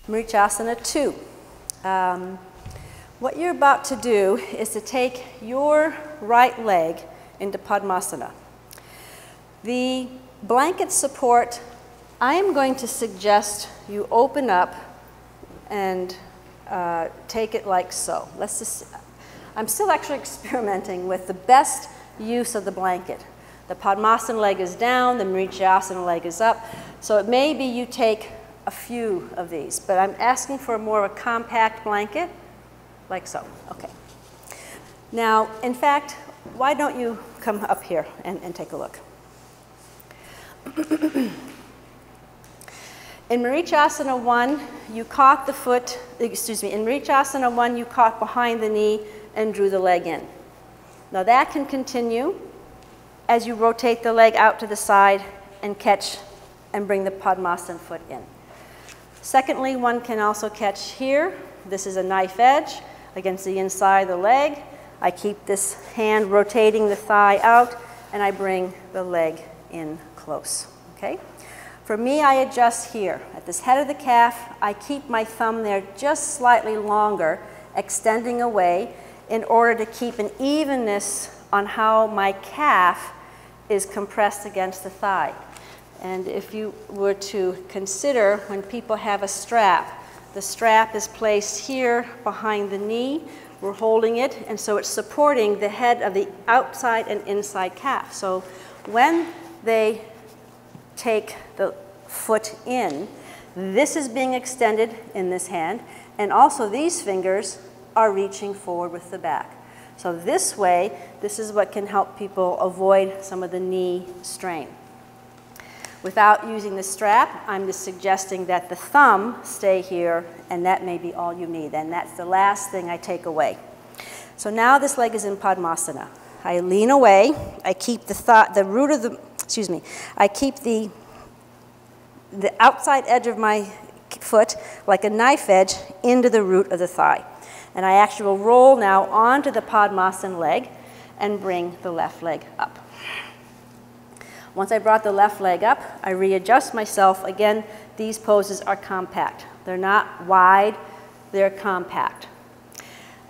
Marichyasana 2. What you're about to do is to take your right leg into Padmasana. The blanket support, I am going to suggest you open up and take it like so. I'm still actually experimenting with the best use of the blanket. The Padmasana leg is down, the Marichyasana leg is up. So it may be you take a few of these, but I'm asking for more of a compact blanket, like so. Okay. Now, in fact, why don't you come up here and take a look. In Marichyasana 1, you caught the foot, excuse me, in Marichyasana 1, you caught behind the knee and drew the leg in. Now that can continue as you rotate the leg out to the side and catch and bring the Padmasana foot in. Secondly, one can also catch here. This is a knife edge against the inside of the leg. I keep this hand rotating the thigh out and I bring the leg in close, okay? For me, I adjust here. At this head of the calf, I keep my thumb there just slightly longer, extending away in order to keep an evenness on how my calf is compressed against the thigh. And if you were to consider when people have a strap, the strap is placed here behind the knee. We're holding it, and so it's supporting the head of the outside and inside calf. So when they take the foot in, this is being extended in this hand, and also these fingers are reaching forward with the back. So this way, this is what can help people avoid some of the knee strain. Without using the strap, I'm just suggesting that the thumb stay here, and that may be all you need, and that's the last thing I take away. So now this leg is in Padmasana. I lean away, I keep the root of the, excuse me, I keep the outside edge of my foot like a knife edge into the root of the thigh. And I actually will roll now onto the Padmasana leg and bring the left leg up. Once I brought the left leg up, I readjust myself. Again, these poses are compact. They're not wide, they're compact.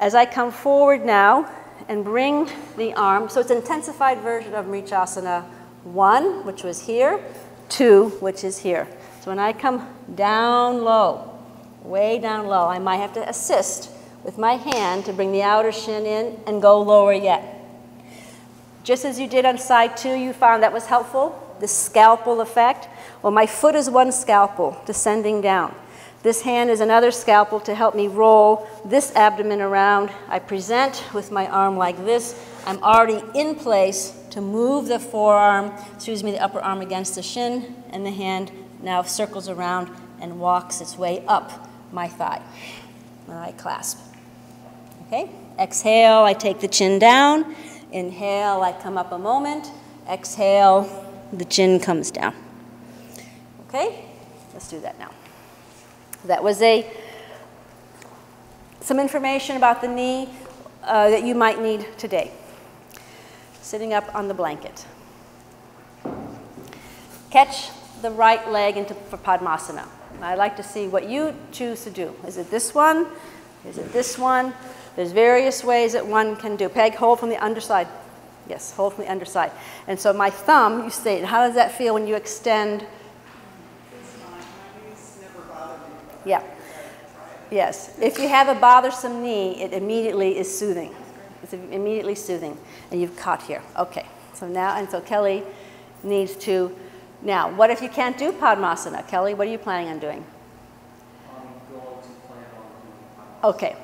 As I come forward now and bring the arm, so it's an intensified version of Marichyasana 1, which was here, 2, which is here. So when I come down low, way down low, I might have to assist with my hand to bring the outer shin in and go lower yet. Just as you did on side 2, you found that was helpful, the scalpel effect. Well, my foot is one scalpel descending down. This hand is another scalpel to help me roll this abdomen around. I present with my arm like this. I'm already in place to move the forearm, excuse me, the upper arm against the shin, and the hand now circles around and walks its way up my thigh. And I clasp. Okay? Exhale, I take the chin down. Inhale, I come up a moment. Exhale, the chin comes down. Okay? Let's do that now. That was some information about the knee that you might need today. Sitting up on the blanket. Catch the right leg for Padmasana. I'd like to see what you choose to do. Is it this one? Is it this one? There's various ways that one can do. Peg, hold from the underside. Yes, hold from the underside. And so my thumb, you state, how does that feel when you extend? Yeah. Yes. If you have a bothersome knee, it immediately is soothing. It's immediately soothing. And you've caught here. Okay. So now, and so Kelly needs to, now, what if you can't do Padmasana? Kelly, what are you planning on doing? I'm going to plan on doing Padmasana. Okay.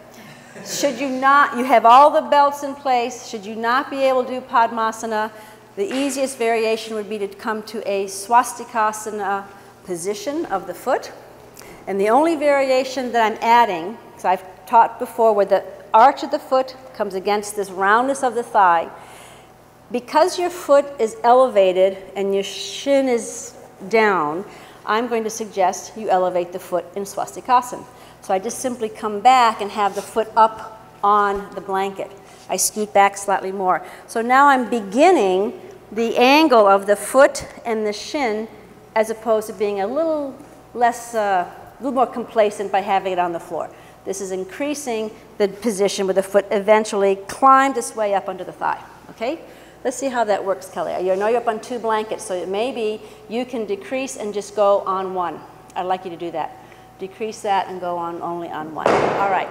Should you not, you have all the belts in place, should you not be able to do Padmasana, the easiest variation would be to come to a swastikasana position of the foot. And the only variation that I'm adding, because I've taught before where the arch of the foot comes against this roundness of the thigh, because your foot is elevated and your shin is down, I'm going to suggest you elevate the foot in swastikasana. So I just simply come back and have the foot up on the blanket. I scoot back slightly more. So now I'm beginning the angle of the foot and the shin as opposed to being a little less little more complacent by having it on the floor. This is increasing the position where the foot eventually climbs its way up under the thigh, okay? Let's see how that works, Kelly. I know you're up on 2 blankets, so maybe you can decrease and just go on 1. I'd like you to do that. Decrease that and go on only on 1. All right.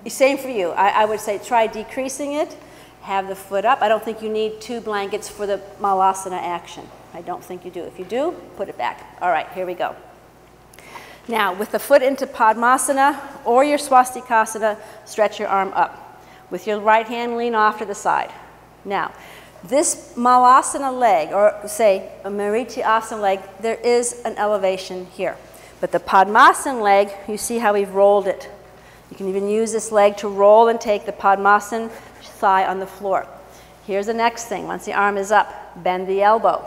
Same for you. I would say try decreasing it. Have the foot up. I don't think you need 2 blankets for the malasana action. I don't think you do. If you do, put it back. All right, here we go. Now, with the foot into Padmasana or your Swastikasana, stretch your arm up. With your right hand, lean off to the side. Now, this Malasana leg, or say a Marichyasana leg, there is an elevation here. But the Padmasana leg, you see how we've rolled it. You can even use this leg to roll and take the Padmasana thigh on the floor. Here's the next thing. Once the arm is up, bend the elbow.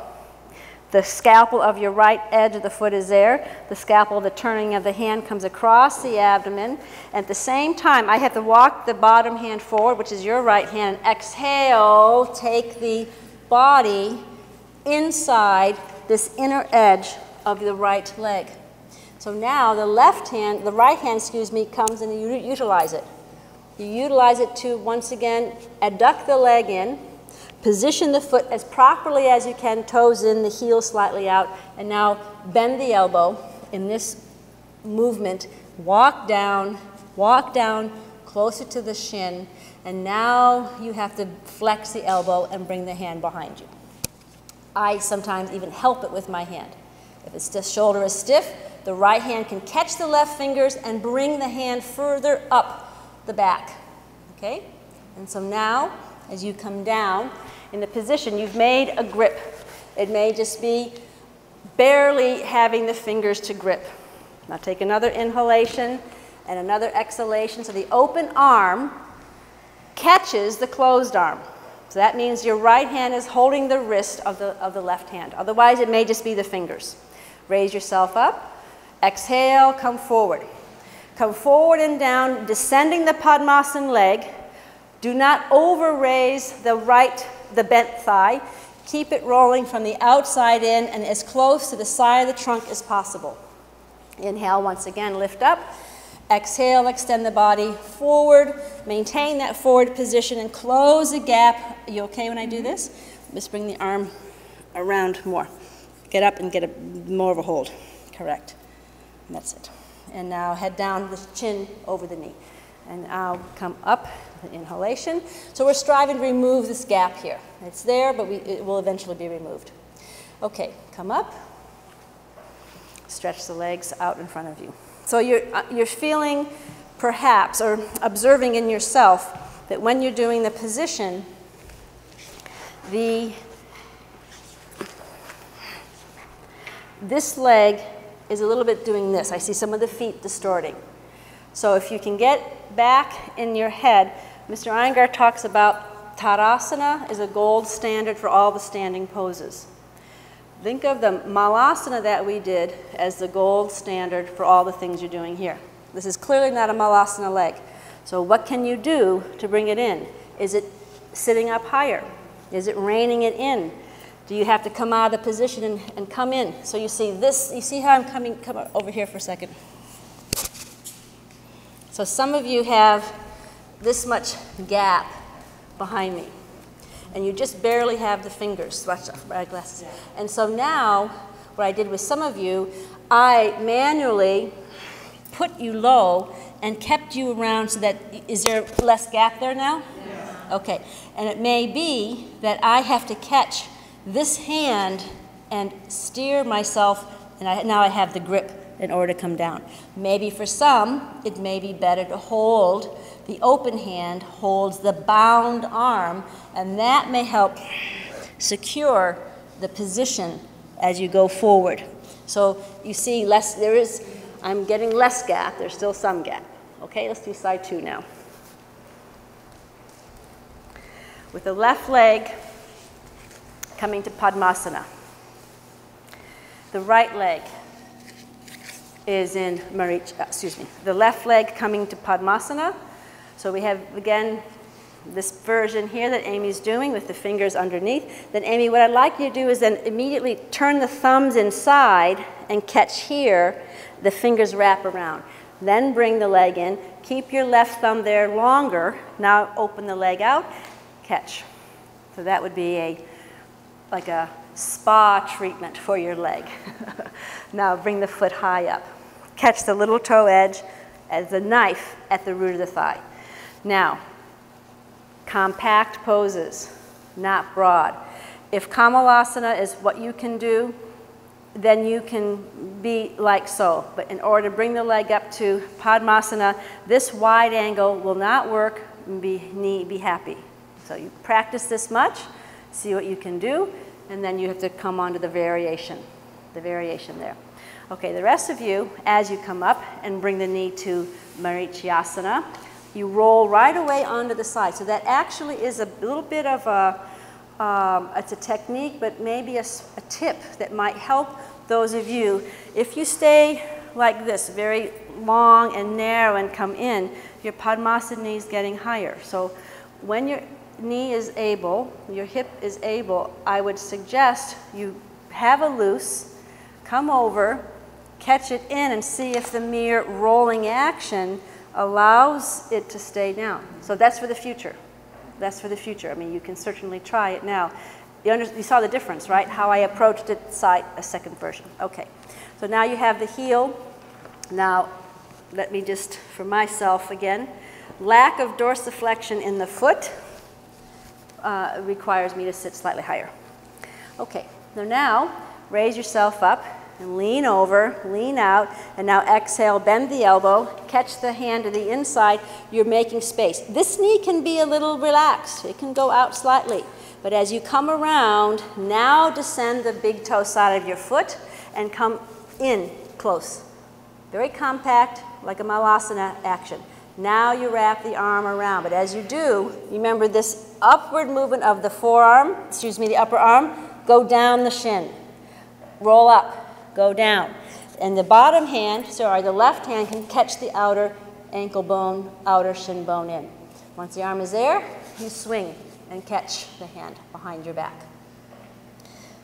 The scalpel of your right edge of the foot is there. The scalpel, the turning of the hand comes across the abdomen. At the same time, I have to walk the bottom hand forward, which is your right hand, and exhale, take the body inside this inner edge of the right leg. So now the right hand, comes and you utilize it. You utilize it to, once again, adduct the leg in, position the foot as properly as you can, toes in, the heel slightly out, and now bend the elbow in this movement. Walk down closer to the shin, and now you have to flex the elbow and bring the hand behind you. I sometimes even help it with my hand. If the shoulder is stiff, the right hand can catch the left fingers and bring the hand further up the back, okay? And so now, as you come down in the position, you've made a grip. It may just be barely having the fingers to grip. Now take another inhalation and another exhalation. So the open arm catches the closed arm. So that means your right hand is holding the wrist of the left hand. Otherwise, it may just be the fingers. Raise yourself up. Exhale, come forward. Come forward and down, descending the Padmasana leg. Do not over-raise the bent thigh. Keep it rolling from the outside in and as close to the side of the trunk as possible. Inhale, once again, lift up. Exhale, extend the body forward. Maintain that forward position and close the gap. Are you okay when I do this? Just bring the arm around more. Get up and get more of a hold. Correct. And that's it. And now head down, the chin over the knee. And I'll come up with an inhalation. So we're striving to remove this gap here. It's there, but it will eventually be removed. Okay, come up. Stretch the legs out in front of you. So you're feeling perhaps, or observing in yourself, that when you're doing the position, this leg is a little bit doing this. I see some of the feet distorting. So if you can get back in your head, Mr. Iyengar talks about Tadasana is a gold standard for all the standing poses. Think of the Malasana that we did as the gold standard for all the things you're doing here. This is clearly not a Malasana leg. So what can you do to bring it in? Is it sitting up higher? Is it reining it in? Do you have to come out of the position and come in? So you see this, you see how I'm come over here for a second. So some of you have this much gap behind me. And you just barely have the fingers. Watch out, my glasses. And so now, what I did with some of you, I manually put you low and kept you around so that, is there less gap there now? Yes. Okay. And it may be that I have to catch this hand and steer myself, and now I have the grip in order to come down. Maybe for some, it may be better to hold the open hand, holds the bound arm, and that may help secure the position as you go forward. So you see I'm getting less gap, there's still some gap. Okay, let's do side 2 now. With the left leg coming to Padmasana. The right leg is in the left leg coming to Padmasana. So we have, again, this version here that Amy's doing with the fingers underneath. Then Amy, what I'd like you to do is then immediately turn the thumbs inside and catch here, the fingers wrap around. Then bring the leg in, keep your left thumb there longer. Now open the leg out, catch. So that would be like a spa treatment for your leg. Now bring the foot high up. Catch the little toe edge as a knife at the root of the thigh. Now, compact poses, not broad. If Kamalasana is what you can do, then you can be like so. But in order to bring the leg up to Padmasana, this wide angle will not work. Be happy. So you practice this much, see what you can do, and then you have to come on to the variation there. Okay, the rest of you, as you come up and bring the knee to Marichyasana, you roll right away onto the side. So that actually is a little bit of it's a technique, but maybe a tip that might help those of you. If you stay like this, very long and narrow and come in, your Padmasana knee is getting higher. So when your knee is able, your hip is able, I would suggest you have a loose, come over, catch it in, and see if the mere rolling action allows it to stay down. So that's for the future. That's for the future. I mean, you can certainly try it now. You saw the difference, right? How I approached it, a second version. Okay. So now you have the heel. Now, let me just, for myself again, lack of dorsiflexion in the foot requires me to sit slightly higher. Okay. So now, raise yourself up and lean over, lean out, and now exhale, bend the elbow, catch the hand to the inside, you're making space. This knee can be a little relaxed, it can go out slightly, but as you come around, now descend the big toe side of your foot and come in close. Very compact, like a Malasana action. Now you wrap the arm around, but as you do, remember this upward movement of the forearm, the upper arm, go down the shin, roll up, go down. And the bottom hand, the left hand can catch the outer ankle bone, outer shin bone in. Once the arm is there, you swing and catch the hand behind your back.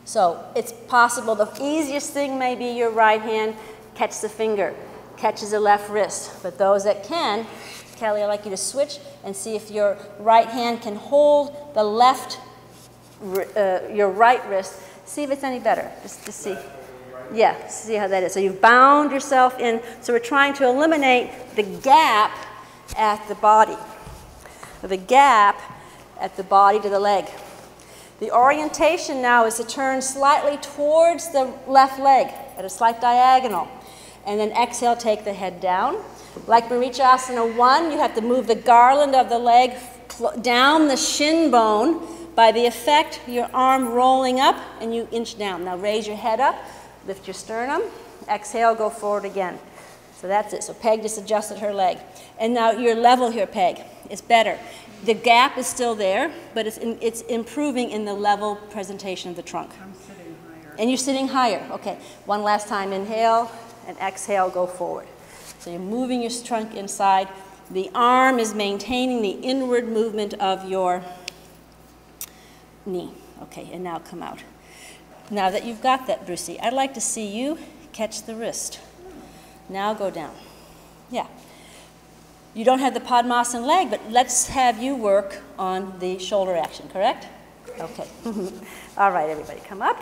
So it's possible, the easiest thing may be your right hand, catch the finger, catches the left wrist. But those that can, Kelly, I'd like you to switch and see if your right hand can hold the left, your right wrist. See if it's any better, just to see. Yeah, see how that is. So you've bound yourself in. So we're trying to eliminate the gap at the body. The gap at the body to the leg. The orientation now is to turn slightly towards the left leg at a slight diagonal. And then exhale, take the head down. Like Marichyasana 1, you have to move the garland of the leg down the shin bone by the effect, your arm rolling up and you inch down. Now raise your head up. Lift your sternum, exhale, go forward again. So that's it. So Peg just adjusted her leg. And now you're level here, Peg. It's better. The gap is still there, but it's improving in the level presentation of the trunk. I'm sitting higher. And you're sitting higher. Okay. One last time. Inhale and exhale, go forward. So you're moving your trunk inside. The arm is maintaining the inward movement of your knee. Okay, and now come out. Now that you've got that, Brucey, I'd like to see you catch the wrist. Now go down. Yeah. You don't have the Padmasana leg, but let's have you work on the shoulder action, correct? Okay. All right, everybody, come up.